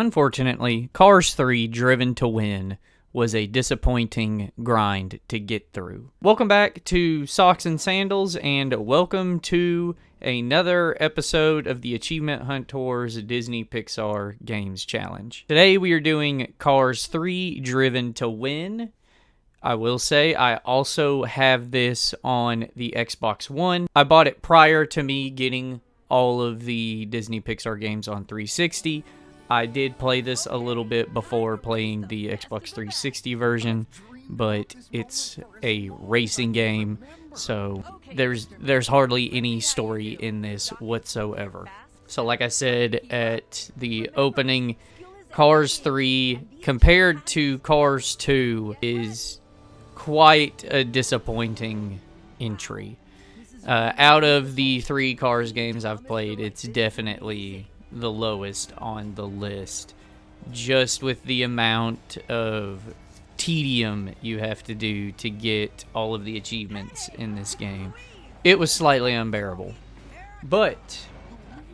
Unfortunately, Cars 3 Driven to Win was a disappointing grind to get through. Welcome back to Socks and Sandals, and welcome to another episode of the Achievement HuntWhores Disney-Pixar Games Challenge. Today we are doing Cars 3 Driven to Win. I will say I also have this on the Xbox One. I bought it prior to me getting all of the Disney-Pixar games on 360. I did play this a little bit before playing the Xbox 360 version, but it's a racing game, so there's hardly any story in this whatsoever. So like I said at the opening, Cars 3 compared to Cars 2 is quite a disappointing entry. Out of the 3 Cars games I've played, it's definitely the lowest on the list, just with the amount of tedium you have to do to get all of the achievements in this game. It was slightly unbearable, but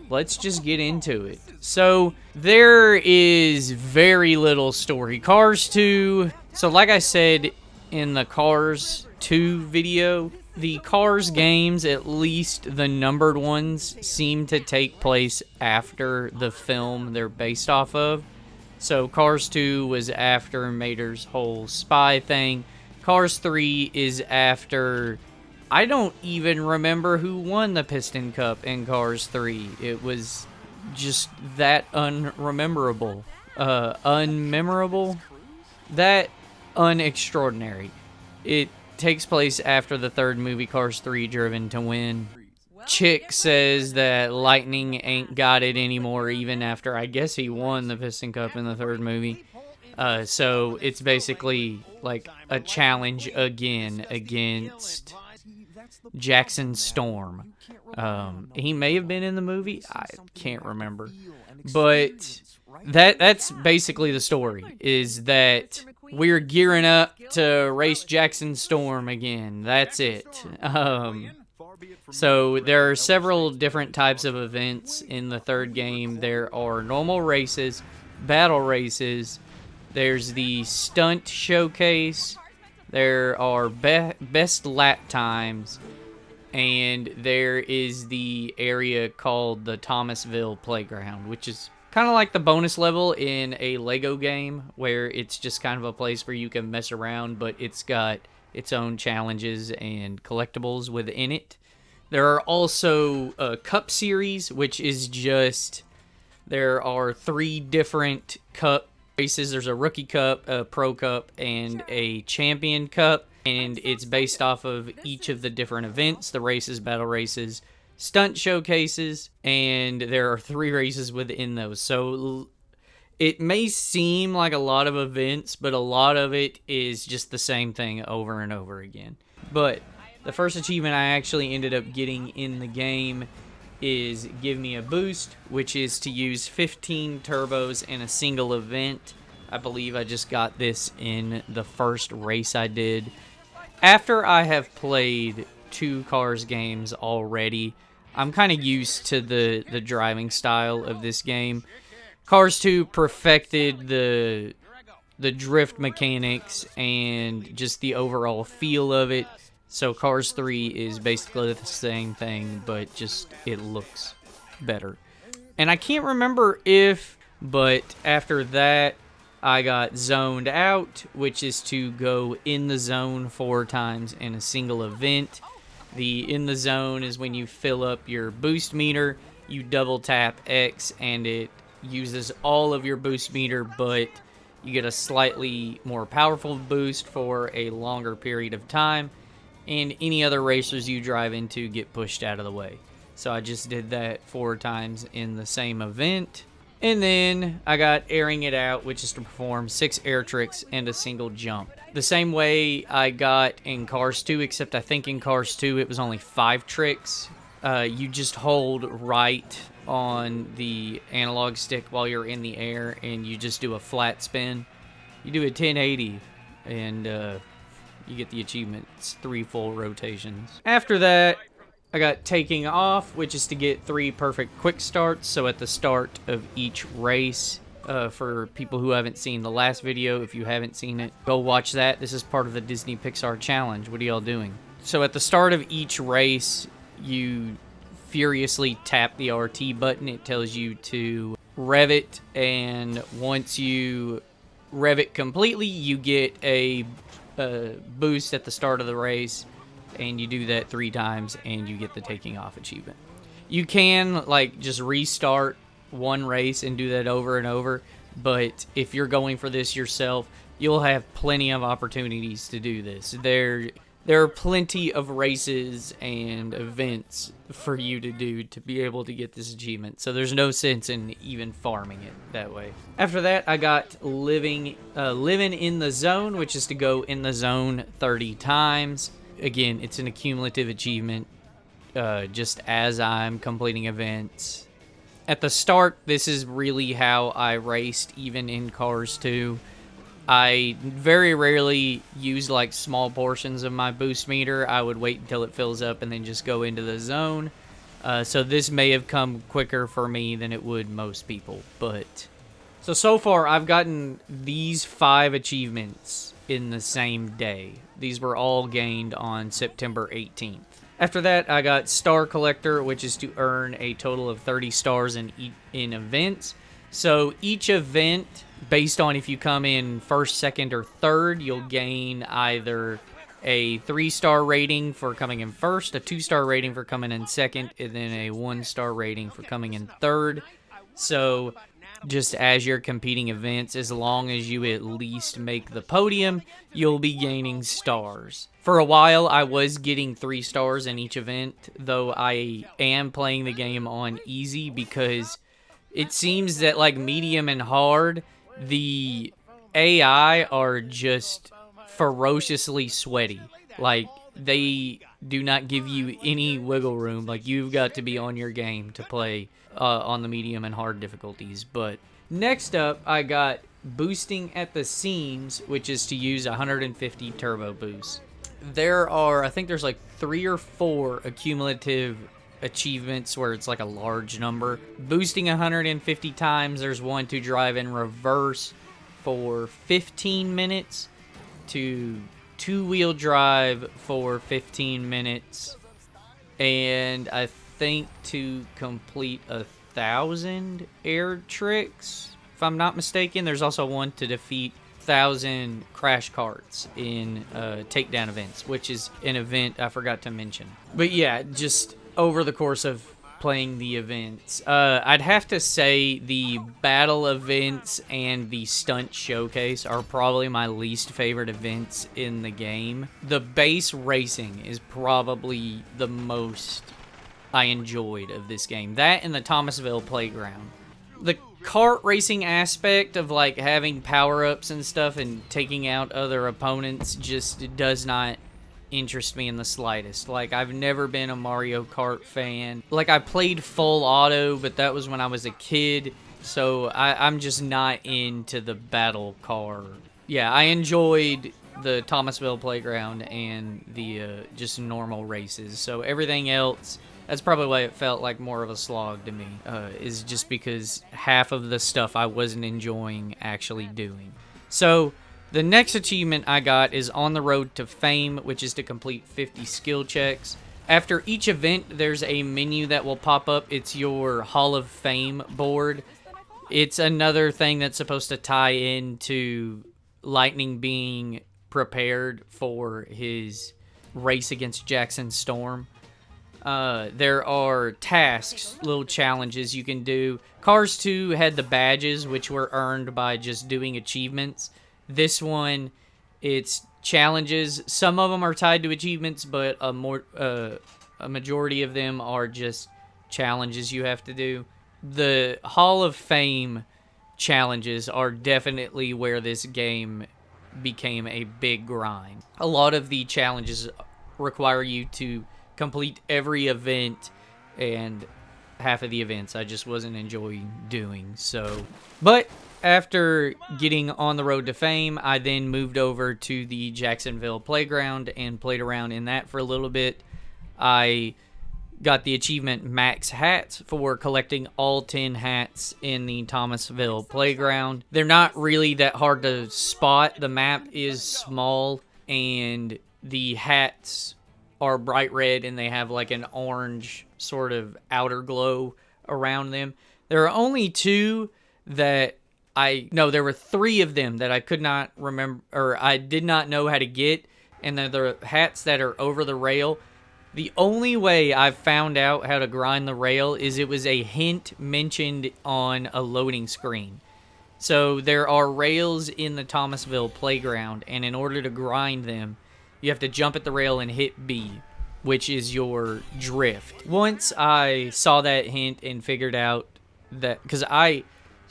let's just get into it. So there is very little story. Cars 2, so like I said in the Cars 2 video, the Cars games, at least the numbered ones, seem to take place after the film they're based off of. So Cars 2 was after Mater's whole spy thing. Cars 3 is after... I don't even remember who won the Piston Cup in Cars 3. It was just that unmemorable. That unextraordinary. It takes place after the third movie, Cars 3 Driven to Win. Chick says that Lightning ain't got it anymore, even after I guess he won the Piston Cup in the third movie. So it's basically like a challenge again against Jackson Storm. He may have been in the movie, I can't remember. But that's basically the story, is that we're gearing up to race Jackson Storm again. That's it. So there are several different types of events in the third game. There are normal races, battle races, there's the stunt showcase, there are best lap times, and there is the area called the Thomasville Playground, which is kind of like the bonus level in a Lego game, where it's just kind of a place where you can mess around, but it's got its own challenges and collectibles within it. There are also a Cup Series, which is just... there are 3 different Cup races. There's a Rookie Cup, a Pro Cup, and a Champion Cup, and it's based off of each of the different events, the races, battle races, stunt showcases, and there are 3 races within those. So it may seem like a lot of events, but a lot of it is just the same thing over and over again. But the first achievement I actually ended up getting in the game is Give Me a Boost, which is to use 15 turbos in a single event. I believe I just got this in the first race I did. After I have played 2 Cars games already, I'm kind of used to the driving style of this game. Cars 2 perfected the drift mechanics and just the overall feel of it. So Cars 3 is basically the same thing, but just it looks better. And I can't remember but after that, I got Zoned Out, which is to go in the zone 4 times in a single event. The in the zone is when you fill up your boost meter, you double tap X, and it uses all of your boost meter, but you get a slightly more powerful boost for a longer period of time, and any other racers you drive into get pushed out of the way. So I just did that 4 times in the same event. And then I got Airing It Out, which is to perform 6 air tricks and a single jump. The same way I got in Cars 2, except I think in Cars 2 it was only 5 tricks. You just hold right on the analog stick while you're in the air, and you just do a flat spin. You do a 1080, and you get the achievement. It's 3 full rotations. After that, I got Taking Off, which is to get 3 perfect quick starts. So at the start of each race, For people who haven't seen the last video, if you haven't seen it, go watch that. This is part of the Disney-Pixar challenge. What are y'all doing? So at the start of each race, you furiously tap the RT button. It tells you to rev it, and once you rev it completely, you get a boost at the start of the race, and you do that 3 times, and you get the taking off achievement. You can, like, just restart one race and do that over and over, but if you're going for this yourself, you'll have plenty of opportunities to do this. There are plenty of races and events for you to do to be able to get this achievement, so there's no sense in even farming it that way. After that, I got living in the zone, which is to go in the zone 30 times. Again, it's an accumulative achievement, just as I'm completing events. At the start, this is really how I raced, even in Cars 2. I very rarely use like small portions of my boost meter. I would wait until it fills up and then just go into the zone. So this may have come quicker for me than it would most people. But so far I've gotten these 5 achievements in the same day. These were all gained on September 18th. After that, I got Star Collector, which is to earn a total of 30 stars in events. So each event, based on if you come in first, second, or third, you'll gain either a 3-star rating for coming in first, a 2-star rating for coming in second, and then a 1-star rating for coming in third. So just as you're competing events, as long as you at least make the podium, you'll be gaining stars. For a while, I was getting 3 stars in each event, though I am playing the game on easy because it seems that, like, medium and hard, the AI are just ferociously sweaty. Like, they do not give you any wiggle room. Like, you've got to be on your game to play on the medium and hard difficulties. But next up, I got boosting at the seams, which is to use 150 turbo boosts. There are, I think there's like 3 or 4 accumulative achievements where it's like a large number. Boosting 150 times, there's one to drive in reverse for 15 minutes, to 2-wheel drive for 15 minutes, and I think to complete 1,000 air tricks, if I'm not mistaken. There's also one to defeat 1,000 crash carts in takedown events, which is an event I forgot to mention. But yeah, just over the course of playing the events, I'd have to say the battle events and the stunt showcase are probably my least favorite events in the game. The base racing is probably the most I enjoyed of this game. That and the Thomasville playground. The kart racing aspect of like having power-ups and stuff and taking out other opponents just does not interest me in the slightest. Like, I've never been a Mario Kart fan. Like, I played full auto, but that was when I was a kid, so I'm just not into the battle car. Yeah, I enjoyed the Thomasville playground and the just normal races, so everything else, that's probably why it felt like more of a slog to me, is just because half of the stuff I wasn't enjoying actually doing. So the next achievement I got is On the Road to Fame, which is to complete 50 skill checks. After each event, there's a menu that will pop up. It's your Hall of Fame board. It's another thing that's supposed to tie into Lightning being prepared for his race against Jackson Storm. There are tasks, little challenges you can do. Cars 2 had the badges, which were earned by just doing achievements. This one, it's challenges. Some of them are tied to achievements, but a majority of them are just challenges you have to do. The Hall of Fame challenges are definitely where this game became a big grind. A lot of the challenges require you to complete every event, and half of the events I just wasn't enjoying doing. But after getting On the Road to Fame, I then moved over to the Jacksonville playground and played around in that for a little bit. I got the achievement Max Hats for collecting all 10 hats in the Thomasville playground. They're not really that hard to spot. The map is small, and the hats are bright red, and they have like an orange sort of outer glow around them. There are only two that there were three of them that I could not remember, or I did not know how to get, and they're the hats that are over the rail. The only way I've found out how to grind the rail is it was a hint mentioned on a loading screen. So there are rails in the Thomasville playground, and in order to grind them, you have to jump at the rail and hit B, which is your drift. Once I saw that hint and figured out that, because I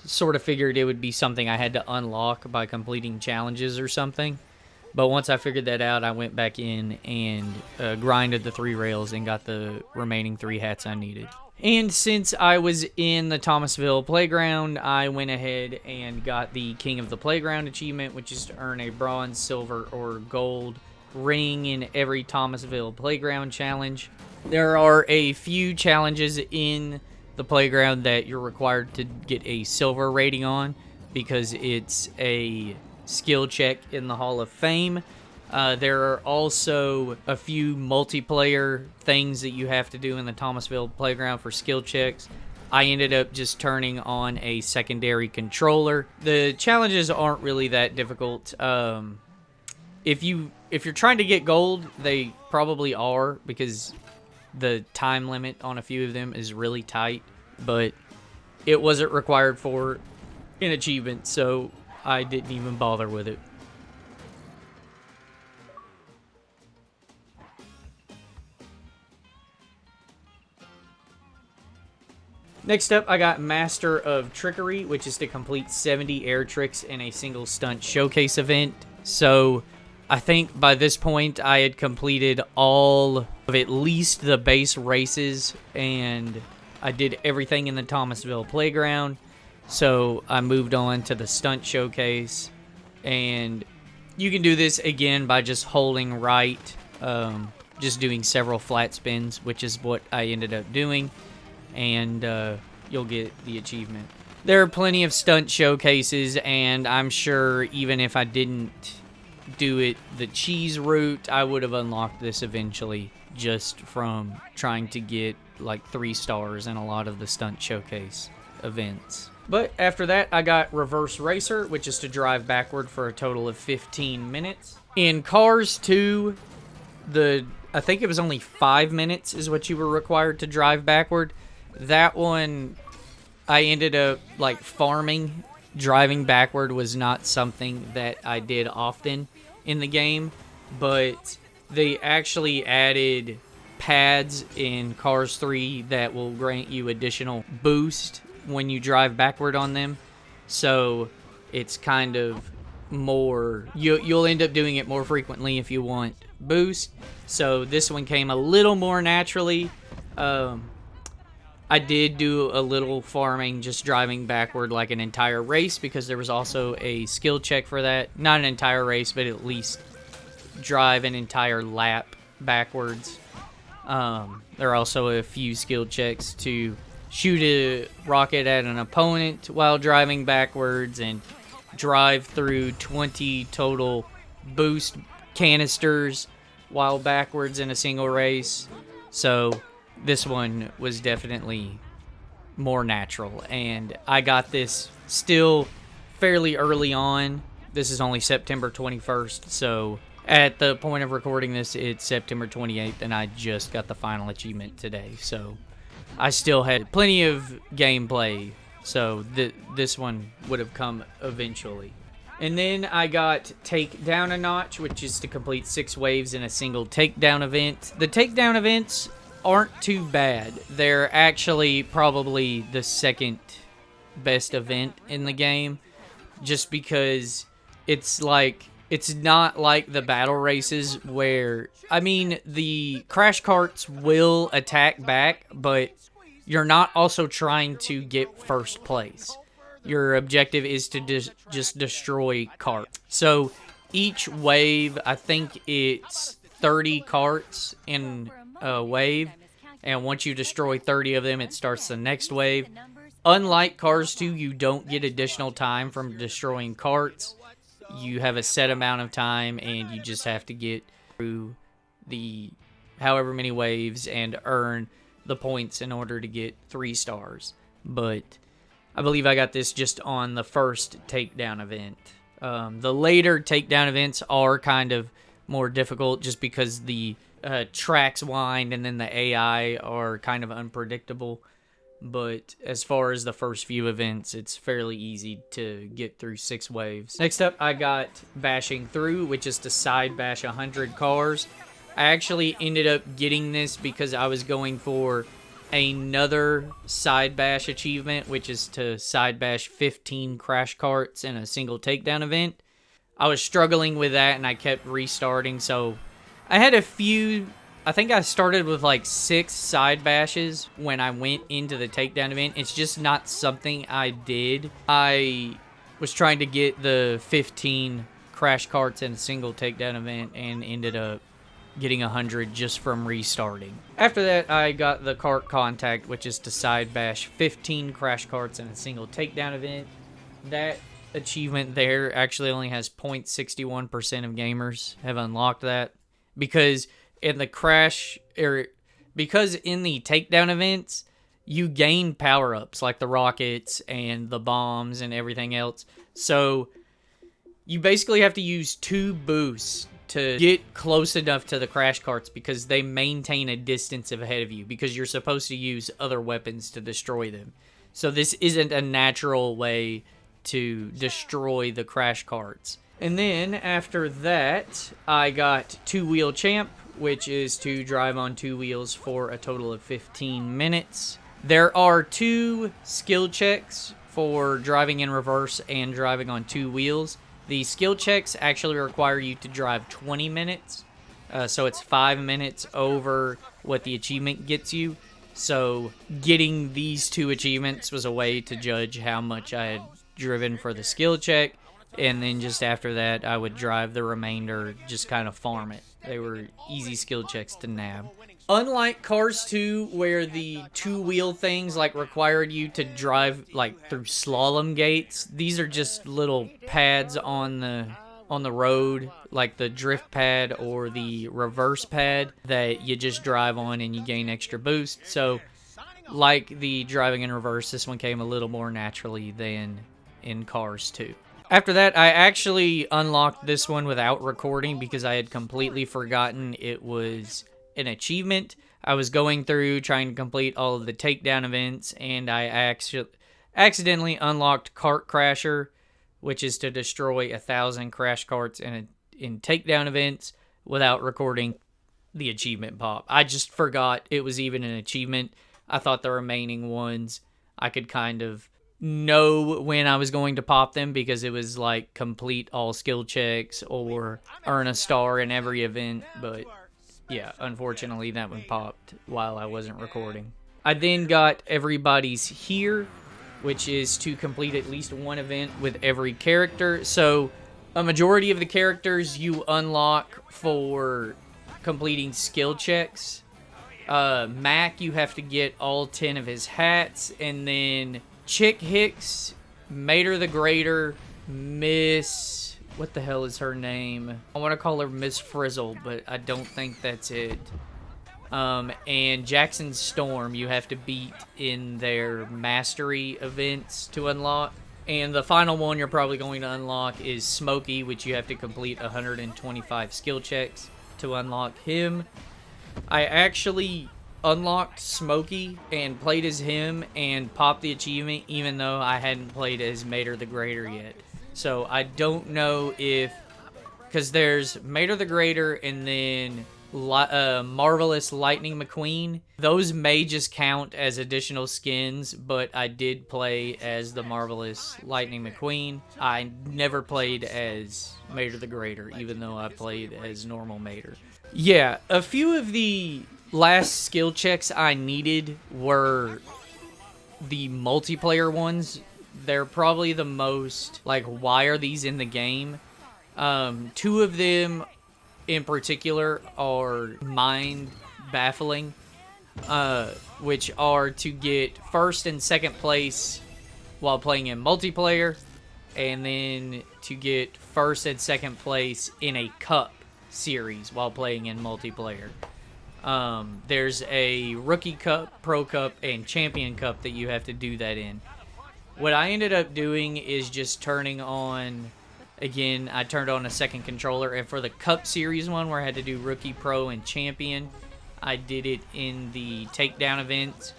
sort of figured it would be something I had to unlock by completing challenges or something. But once I figured that out, I went back in and grinded the 3 rails and got the remaining 3 hats I needed. And since I was in the Thomasville playground, I went ahead and got the King of the Playground achievement, which is to earn a bronze, silver, or gold ring in every Thomasville playground challenge. There are a few challenges in the playground that you're required to get a silver rating on because it's a skill check in the Hall of Fame. There are also a few multiplayer things that you have to do in the Thomasville playground for skill checks. I ended up just turning on a secondary controller. The challenges aren't really that difficult. If you're trying to get gold, they probably are, because the time limit on a few of them is really tight, but it wasn't required for an achievement, so I didn't even bother with it. Next up, I got Master of Trickery, which is to complete 70 air tricks in a single stunt showcase event. So I think by this point I had completed all of at least the base races, and I did everything in the Thomasville playground. So I moved on to the stunt showcase, and you can do this again by just holding right, just doing several flat spins, which is what I ended up doing, and you'll get the achievement. There are plenty of stunt showcases, and I'm sure even if I didn't do it the cheese route, I would have unlocked this eventually just from trying to get like 3 stars in a lot of the stunt showcase events. But after that, I got Reverse Racer, which is to drive backward for a total of 15 minutes. In Cars 2, I think it was only 5 minutes is what you were required to drive backward. That one, I ended up like farming. Driving backward was not something that I did often in the game, but they actually added pads in Cars 3 that will grant you additional boost when you drive backward on them. So it's kind of more, you'll end up doing it more frequently if you want boost. So this one came a little more naturally. I did do a little farming, just driving backward like an entire race, because there was also a skill check for that. Not an entire race, but at least drive an entire lap backwards. There are also a few skill checks to shoot a rocket at an opponent while driving backwards, and drive through 20 total boost canisters while backwards in a single race. So this one was definitely more natural, and I got this still fairly early on. This is only September 21st, so at the point of recording this, it's September 28th, and I just got the final achievement today. So I still had plenty of gameplay, so this one would have come eventually. And then I got Take Down a Notch, which is to complete 6 waves in a single takedown event. The takedown events aren't too bad. They're actually probably the second best event in the game, just because it's not like the battle races where, I mean, the crash carts will attack back, but you're not also trying to get first place. Your objective is to just destroy carts. So each wave, I think it's 30 carts in a wave, And once you destroy 30 of them, it starts the next wave. Unlike Cars 2, you don't get additional time from destroying carts. You have a set amount of time, and you just have to get through the however many waves and earn the points in order to get 3 stars. But I believe I got this just on the first takedown event. The later takedown events are kind of more difficult just because the tracks wind and then the AI are kind of unpredictable. But as far as the first few events, it's fairly easy to get through 6 waves. Next up, I got Bashing Through, which is to side bash 100 cars. I actually ended up getting this because I was going for another side bash achievement, which is to side bash 15 crash carts in a single takedown event. I was struggling with that and I kept restarting, so I had a few. I think I started with like 6 side bashes when I went into the takedown event. It's just not something I did. I was trying to get the 15 crash carts in a single takedown event and ended up getting 100 just from restarting. After that, I got the cart contact, which is to side bash 15 crash carts in a single takedown event. That achievement there actually only has 0.61% of gamers have unlocked that, because in the takedown events, you gain power-ups like the rockets and the bombs and everything else. So you basically have to use 2 boosts to get close enough to the crash carts, because they maintain a distance ahead of you, because you're supposed to use other weapons to destroy them. So this isn't a natural way to destroy the crash carts. And then after that, I got 2-wheel champ, which is to drive on 2 wheels for a total of 15 minutes. There are 2 skill checks for driving in reverse and driving on 2 wheels. The skill checks actually require you to drive 20 minutes, so it's 5 minutes over what the achievement gets you. So getting these 2 achievements was a way to judge how much I had driven for the skill check, and then just after that I would drive the remainder, just kind of farm it. They were easy skill checks to nab. Unlike Cars 2, where the 2-wheel things like required you to drive like through slalom gates, these are just little pads on the road, like the drift pad or the reverse pad that you just drive on and you gain extra boost. So like the driving in reverse, this one came a little more naturally than in Cars 2. After that, I actually unlocked this one without recording because I had completely forgotten it was an achievement. I was going through trying to complete all of the takedown events, and I accidentally unlocked Cart Crasher, which is to destroy 1,000 crash carts in takedown events without recording the achievement pop. I just forgot it was even an achievement. I thought the remaining ones I could kind of know when I was going to pop them, because it was like complete all skill checks or earn a star in every event. But yeah, unfortunately that one popped while I wasn't recording. I then got Everybody's Here, which is to complete at least one event with every character. So a majority of the characters you unlock for completing skill checks. Mac, you have to get all 10 of his hats, and then Chick Hicks, Mater the Greater, Miss... what the hell is her name? I want to call her Miss Frizzle, but I don't think that's it. And Jackson Storm, you have to beat in their mastery events to unlock. And the final one you're probably going to unlock is Smokey, which you have to complete 125 skill checks to unlock him. I actually unlocked Smokey and played as him and popped the achievement, even though I hadn't played as Mater the Greater yet. So I don't know if, because there's Mater the Greater and then Marvelous Lightning McQueen. Those may just count as additional skins, but I did play as the Marvelous Lightning McQueen. I never played as Mater the Greater, even though I played as normal Mater. Yeah, a few of the last skill checks I needed were the multiplayer ones. They're probably the most, like, why are these in the game? 2 of them in particular are mind-baffling. which are to get first and second place while playing in multiplayer, and then to get first and second place in a cup series while playing in multiplayer. There's a Rookie Cup, Pro Cup, and Champion Cup that you have to do that in. What I ended up doing is just turning on, again, I turned on a second controller, and for the Cup Series one where I had to do Rookie, Pro, and Champion, I did it in the takedown events.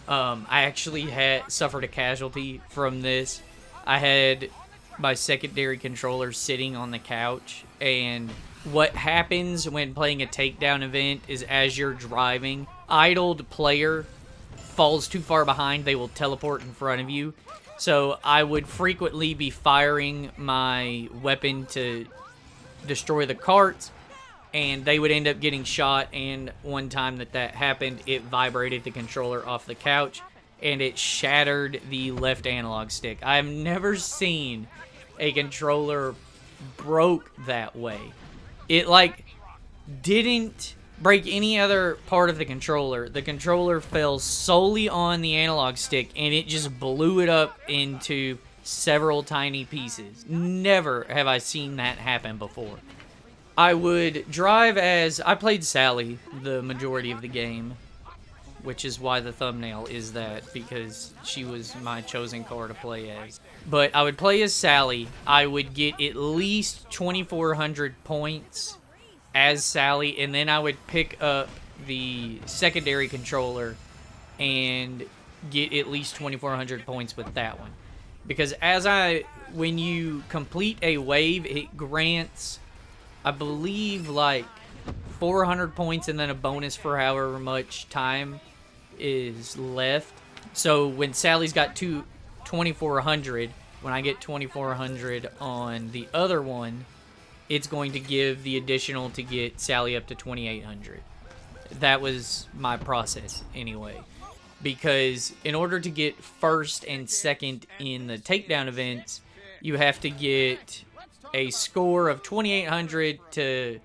I actually suffered a casualty from this. I had my secondary controller sitting on the couch, and what happens when playing a takedown event is as you're driving, idled player falls too far behind, they will teleport in front of you. So I would frequently be firing my weapon to destroy the carts, and they would end up getting shot. And one time that happened, it vibrated the controller off the couch, and it shattered the left analog stick. I've never seen a controller broke that way. It, like, didn't break any other part of the controller. The controller fell solely on the analog stick, and it just blew it up into several tiny pieces. Never have I seen that happen before. I would drive as... I played Sally the majority of the game, which is why the thumbnail is that, because she was my chosen car to play as. But I would play as Sally. I would get at least 2,400 points as Sally, and then I would pick up the secondary controller and get at least 2,400 points with that one. Because when you complete a wave, it grants, I believe, like 400 points and then a bonus for however much time is left. So when Sally's got 2,400, when I get 2,400 on the other one, it's going to give the additional to get Sally up to 2,800. That was my process anyway. Because in order to get first and second in the takedown events, you have to get a score of 2,800 to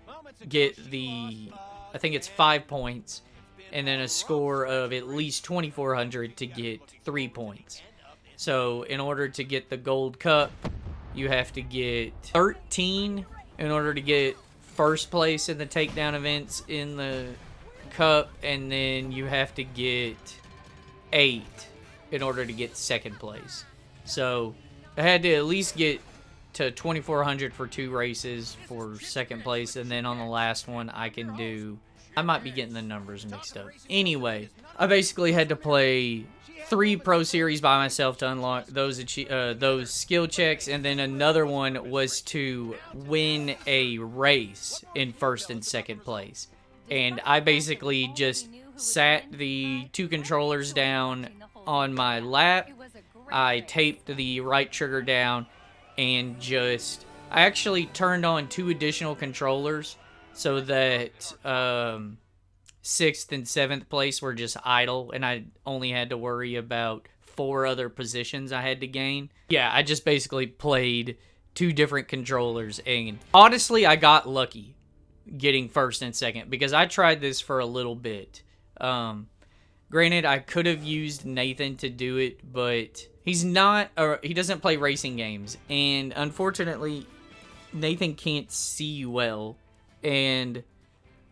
get I think it's 5 points, and then a score of at least 2,400 to get 3 points. So in order to get the gold cup, you have to get 13 in order to get first place in the takedown events in the cup, and then you have to get 8 in order to get second place. So I had to at least get to 2,400 for 2 races for second place, and then on the last one I might be getting the numbers mixed up. Anyway, I basically had to play 3 Pro Series by myself to unlock those skill checks, and then another one was to win a race in first and second place. And I basically just sat the 2 controllers down on my lap. I taped the right trigger down, and I actually turned on 2 additional controllers so that 6th and 7th place were just idle, and I only had to worry about 4 other positions I had to gain. Yeah, I just basically played 2 different controllers, and honestly, I got lucky getting first and second, because I tried this for a little bit. Granted, I could have used Nathan to do it, but he doesn't play racing games, and unfortunately, Nathan can't see well, and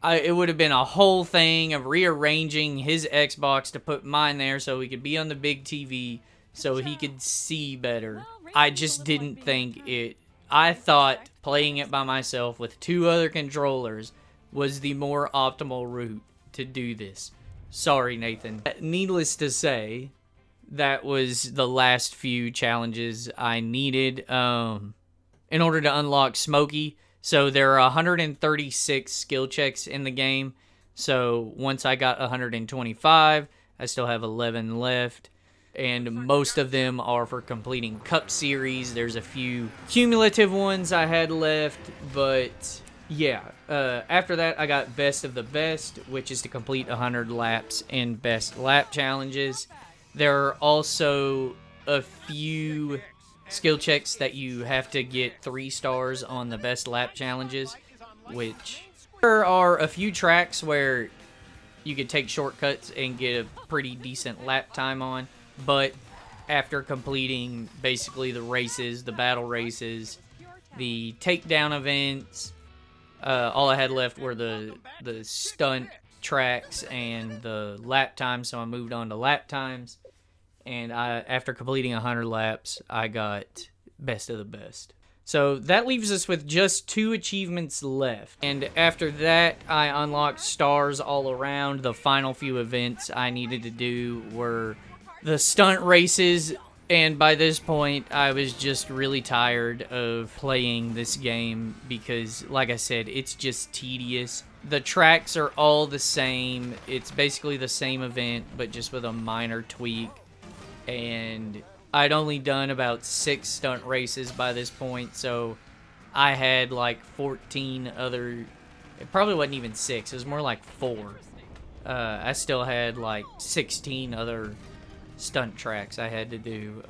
it would have been a whole thing of rearranging his Xbox to put mine there so he could be on the big TV so he could see better. I just didn't think it. I thought playing it by myself with 2 other controllers was the more optimal route to do this. Sorry, Nathan. Needless to say, that was the last few challenges I needed in order to unlock Smokey. So there are 136 skill checks in the game. So once I got 125, I still have 11 left. And most of them are for completing Cup Series. There's a few cumulative ones I had left. But yeah, after that I got Best of the Best, which is to complete 100 laps in Best Lap Challenges. There are also a few skill checks that you have to get 3 stars on the Best Lap Challenges, which there are a few tracks where you could take shortcuts and get a pretty decent lap time on. But after completing basically the races, the battle races, the takedown events, all I had left were the stunt tracks and the lap times, so I moved on to lap times. And after completing 100 laps, I got best of the best. So that leaves us with just 2 achievements left. And after that, I unlocked stars all around. The final few events I needed to do were the stunt races. And by this point, I was just really tired of playing this game because, like I said, it's just tedious. The tracks are all the same. It's basically the same event, but just with a minor tweak. And I'd only done about 6 stunt races by this point, so I had like 14 other... It probably wasn't even 6, it was more like 4. I still had like 16 other stunt tracks I had to do.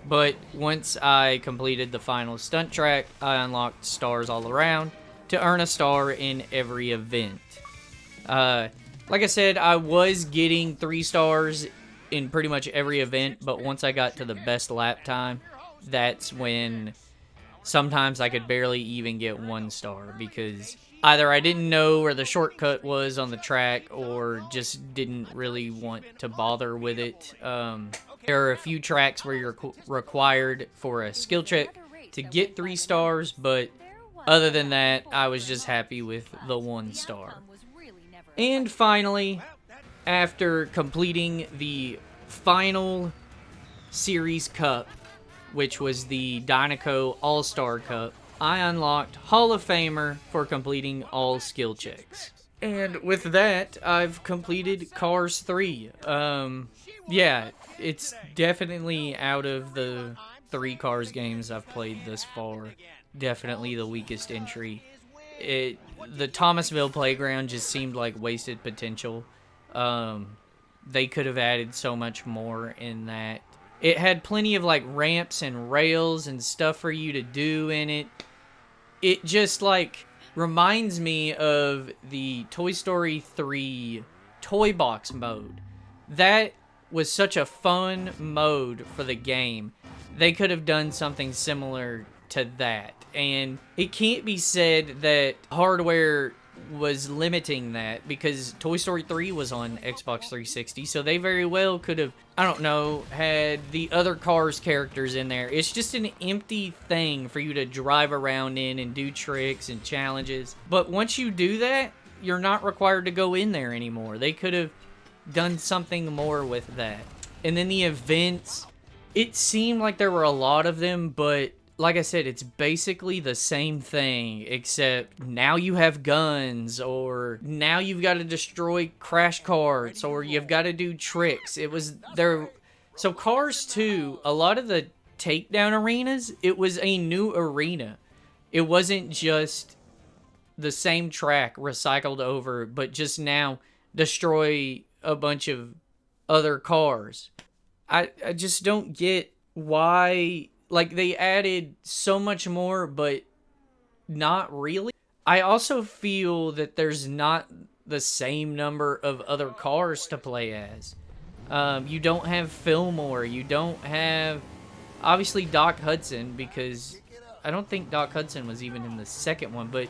But once I completed the final stunt track, I unlocked stars all around to earn a star in every event. Like I said, I was getting 3 stars in pretty much every event, but once I got to the best lap time, that's when sometimes I could barely even get 1 star because either I didn't know where the shortcut was on the track or just didn't really want to bother with it. There are a few tracks where you're required for a skill check to get 3 stars, but other than that, I was just happy with the 1 star. And finally, after completing the final Series Cup, which was the Dynaco All-Star Cup, I unlocked Hall of Famer for completing all skill checks. And with that, I've completed Cars 3. Yeah, it's definitely out of the 3 Cars games I've played thus far, definitely the weakest entry. The Thomasville playground just seemed like wasted potential. They could have added so much more in that. It had plenty of like ramps and rails and stuff for you to do in it. It just like reminds me of the Toy Story 3 Toy Box mode. That was such a fun mode for the game. They could have done something similar to that. And it can't be said that hardware was limiting that because Toy Story 3 was on Xbox 360, so they very well could have, I don't know, had the other Cars characters in there. It's just an empty thing for you to drive around in and do tricks and challenges. But once you do that, you're not required to go in there anymore. They could have done something more with that. And then the events, it seemed like there were a lot of them, but like I said, it's basically the same thing, except now you have guns, or now you've got to destroy crash carts, or you've got to do tricks. It was there. So Cars 2, a lot of the takedown arenas, it was a new arena. It wasn't just the same track recycled over, but just now destroy a bunch of other cars. I just don't get why. Like, they added so much more, but not really. I also feel that there's not the same number of other cars to play as. You don't have Fillmore. You don't have, obviously, Doc Hudson, because I don't think Doc Hudson was even in the second one. But,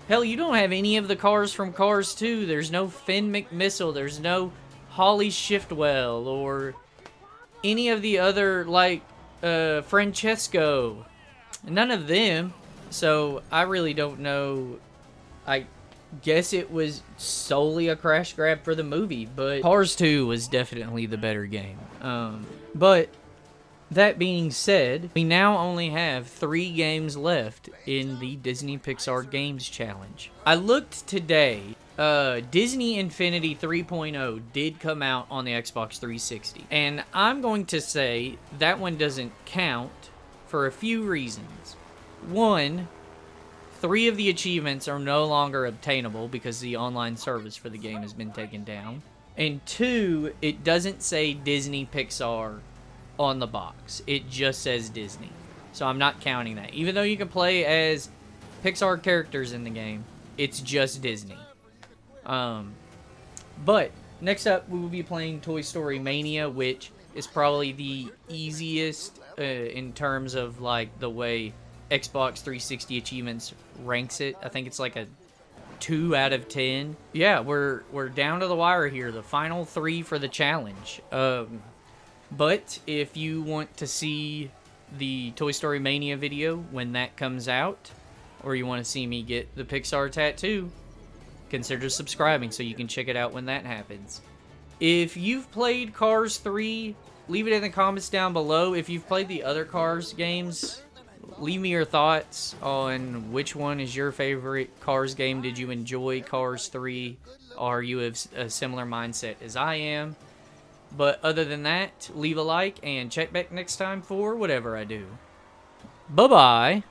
hell, you don't have any of the cars from Cars 2. There's no Finn McMissile. There's no Holly Shiftwell or any of the other, like, Francesco. None of them. So I really don't know. I guess it was solely a crash grab for the movie, but Cars 2 was definitely the better game. But that being said, we now only have 3 games left in the Disney-Pixar Games Challenge. I looked today. Disney Infinity 3.0 did come out on the Xbox 360. And I'm going to say that one doesn't count for a few reasons. 1, 3 of the achievements are no longer obtainable because the online service for the game has been taken down. And 2, it doesn't say Disney-Pixar on the box. It just says Disney. So I'm not counting that. Even though you can play as Pixar characters in the game, it's just Disney. But next up, we will be playing Toy Story Mania, which is probably the easiest in terms of like the way Xbox 360 achievements ranks it. I think it's like a 2 out of 10. Yeah, we're down to the wire here. The final 3 for the challenge. But if you want to see the Toy Story Mania video when that comes out, or you want to see me get the Pixar tattoo, consider subscribing so you can check it out when that happens. If you've played Cars 3, leave it in the comments down below. If you've played the other Cars games, leave me your thoughts on which one is your favorite Cars game. Did you enjoy Cars 3? Are you of a similar mindset as I am? But other than that, leave a like and check back next time for whatever I do. Bye-bye.